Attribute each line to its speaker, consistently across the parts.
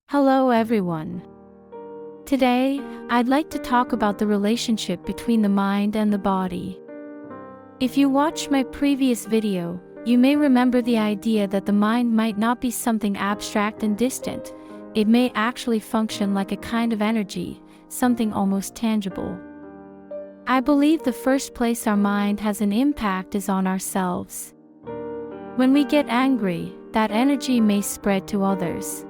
Speaker 1: Hello everyone. Today, I'd like to talk about the relationship between the mind and the body. If you watched my previous video, you may remember the idea that the mind might not be something abstract and distant. It may actually function like a kind of energy, something almost tangible. I believe the first place our mind has an impact is on ourselves. When we get angry, that energy may spread to others.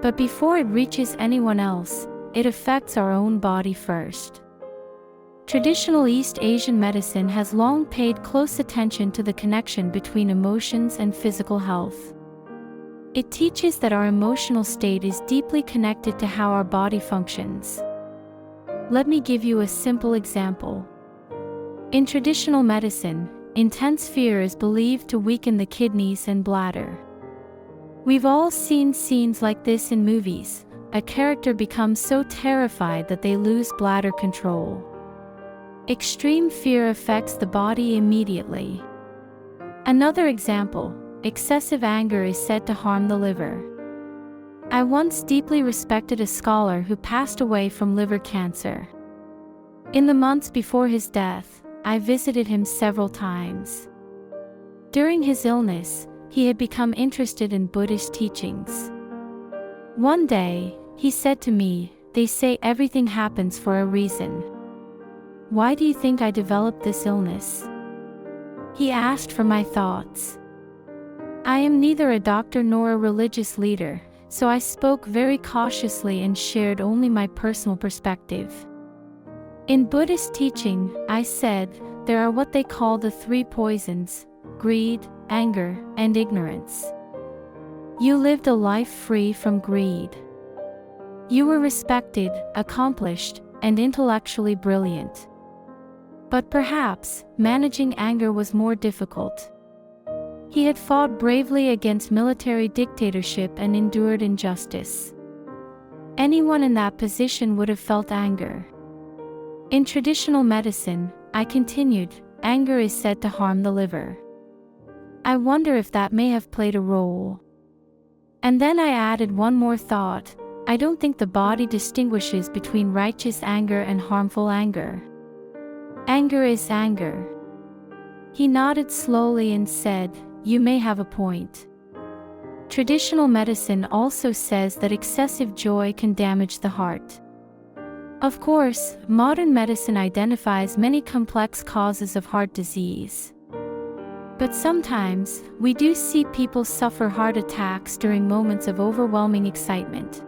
Speaker 1: But before it reaches anyone else, it affects our own body first. Traditional East Asian medicine has long paid close attention to the connection between emotions and physical health. It teaches that our emotional state is deeply connected to how our body functions. Let me give you a simple example. In traditional medicine, intense fear is believed to weaken the kidneys and bladder. We've all seen scenes like this in movies. A character becomes so terrified that they lose bladder control. Extreme fear affects the body immediately. Another example, excessive anger is said to harm the liver. I once deeply respected a scholar who passed away from liver cancer. In the months before his death, I visited him several times. During his illness, he had become interested in Buddhist teachings. One day, he said to me, "They say everything happens for a reason. Why do you think I developed this illness?" He asked for my thoughts. I am neither a doctor nor a religious leader, so I spoke very cautiously and shared only my personal perspective. In Buddhist teaching, I said, there are what they call the three poisons: greed, anger, and ignorance. You lived a life free from greed. You were respected, accomplished, and intellectually brilliant. But perhaps, managing anger was more difficult. He had fought bravely against military dictatorship and endured injustice. Anyone in that position would have felt anger. In traditional medicine, I continued, anger is said to harm the liver. I wonder if that may have played a role. And then I added one more thought. I don't think the body distinguishes between righteous anger and harmful anger. Anger is anger. He nodded slowly and said, "You may have a point." Traditional medicine also says that excessive joy can damage the heart. Of course, modern medicine identifies many complex causes of heart disease. But sometimes, we do see people suffer heart attacks during moments of overwhelming excitement.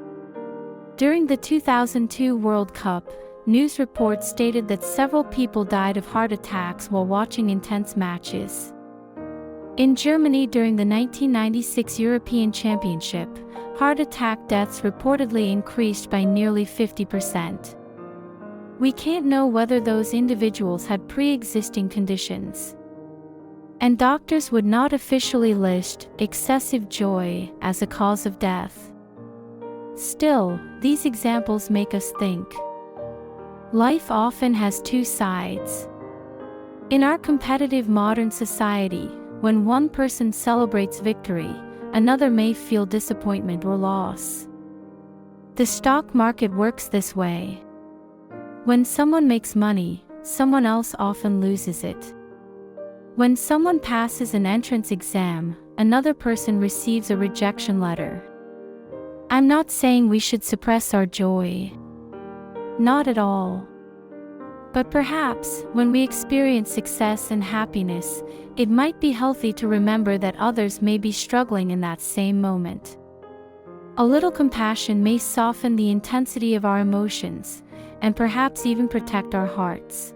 Speaker 1: During the 2002 World Cup, news reports stated that several people died of heart attacks while watching intense matches. In Germany during the 1996 European Championship, heart attack deaths reportedly increased by nearly 50%. We can't know whether those individuals had pre-existing conditions. And doctors would not officially list excessive joy as a cause of death. Still, these examples make us think. Life often has two sides. In our competitive modern society, when one person celebrates victory, another may feel disappointment or loss. The stock market works this way. When someone makes money, someone else often loses it. When someone passes an entrance exam, another person receives a rejection letter. I'm not saying we should suppress our joy. Not at all. But perhaps, when we experience success and happiness, it might be healthy to remember that others may be struggling in that same moment. A little compassion may soften the intensity of our emotions, and perhaps even protect our hearts.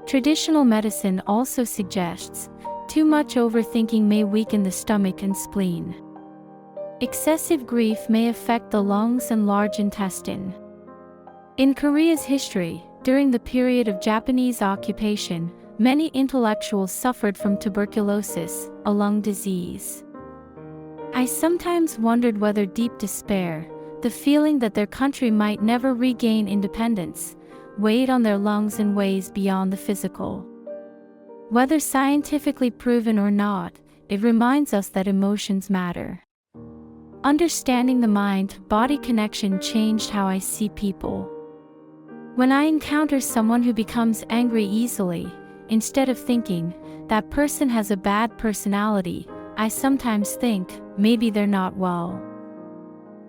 Speaker 1: Traditional medicine also suggests, too much overthinking may weaken the stomach and spleen. Excessive grief may affect the lungs and large intestine. In Korea's history, during the period of Japanese occupation, many intellectuals suffered from tuberculosis, a lung disease. I sometimes wondered whether deep despair, the feeling that their country might never regain independence, weighed on their lungs in ways beyond the physical. Whether scientifically proven or not, it reminds us that emotions matter. Understanding the mind-body connection changed how I see people. When I encounter someone who becomes angry easily, instead of thinking, that person has a bad personality, I sometimes think, maybe they're not well.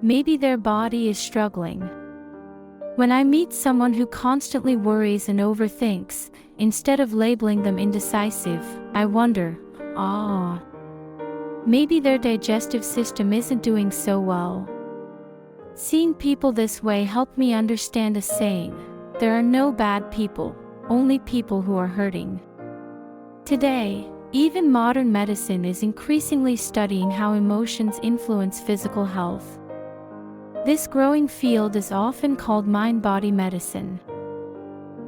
Speaker 1: Maybe their body is struggling. When I meet someone who constantly worries and overthinks, instead of labeling them indecisive, I wonder, maybe their digestive system isn't doing so well. Seeing people this way helped me understand a saying, there are no bad people, only people who are hurting. Today, even modern medicine is increasingly studying how emotions influence physical health. This growing field is often called mind-body medicine.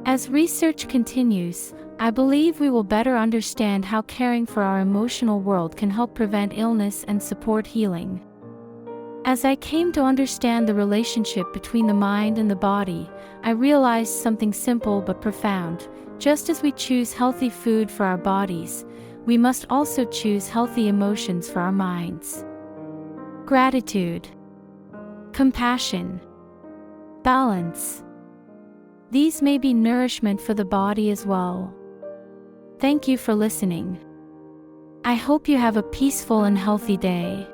Speaker 1: As research continues, I believe we will better understand how caring for our emotional world can help prevent illness and support healing. As I came to understand the relationship between the mind and the body, I realized something simple but profound. Just as we choose healthy food for our bodies, we must also choose healthy emotions for our minds. Gratitude, compassion, balance. These may be nourishment for the body as well. Thank you for listening. I hope you have a peaceful and healthy day.